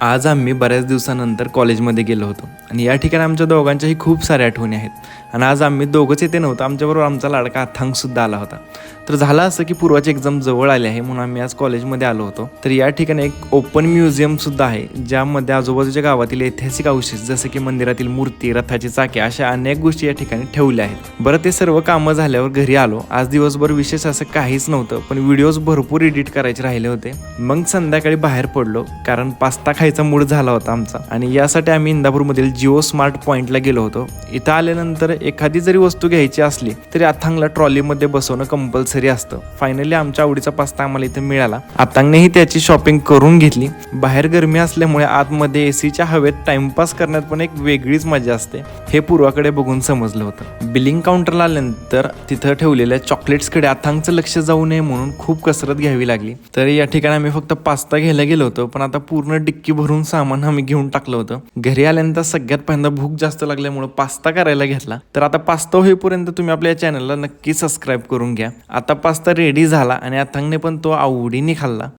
आज आम्ही बऱ्याच दिवसानंतर कॉलेजमध्ये गेलो होतो आणि या ठिकाणी आमच्या दोघांच्याही खूप साऱ्या आठवणी आहेत आणि आज आम्ही दोघंच येते नव्हतं, आमच्याबरोबर आमचा लाडका अथांगसुद्धा आला होता. तर झालं असं की पूर्वाची एक्झाम जवळ आली आहे म्हणून आम्ही आज कॉलेजमध्ये आलो होतो. तर या ठिकाणी एक ओपन म्युझियमसुद्धा आहे ज्यामध्ये आजूबाजूच्या गावातील ऐतिहासिक अवशेष जसे की मंदिरातील मूर्ती, रथाची चाके अशा अनेक गोष्टी या ठिकाणी ठेवल्या आहेत. बरं, ते सर्व कामं झाल्यावर घरी आलो. आज दिवसभर विशेष असं काहीच नव्हतं, पण व्हिडिओज भरपूर एडिट करायचे राहिले होते. मग संध्याकाळी बाहेर पडलो कारण पास्ता खायचा मूड झाला होता आमचा आणि यासाठी आम्ही इंदापूरमधील जिओ स्मार्ट पॉइंटला गेलो होतो. इथं आल्यानंतर एखादी जरी वस्तू घ्यायची असली तरी अथांगला ट्रॉलीमध्ये बसवणं कंपल्सरी असतं. फायनली आमच्या आवडीचा पास्ता आम्हाला इथे मिळाला. अथांगनेही त्याची शॉपिंग करून घेतली. बाहेर गरमी असल्यामुळे आतमध्ये एसीच्या हवेत टाइमपास करण्यात पण एक वेगळीच मजा असते हे पूर्वाकडे बघून समजलं होतं. बिलिंग काउंटरला आल्यानंतर तिथं ठेवलेल्या चॉकलेट्सकडे अथांगचं लक्ष जाऊ नये म्हणून खूप कसरत घ्यावी लागली. तर या ठिकाणी आम्ही फक्त पास्ता घ्यायला गेलो होतो, पण आता पूर्ण डिक्की भरून सामान आम्ही घेऊन टाकलं होतं. घरी आल्यानंतर सगळ्यात पहिल्यांदा भूक जास्त लागल्यामुळे पास्ता करायला घेतला. तर आता पास्ता होईपर्यंत तुम्ही आपल्या चॅनलला नक्की सबस्क्राईब करून घ्या. आता पास्ता रेडी झाला आणि अथांगने पण तो आवडीने खाल्ला.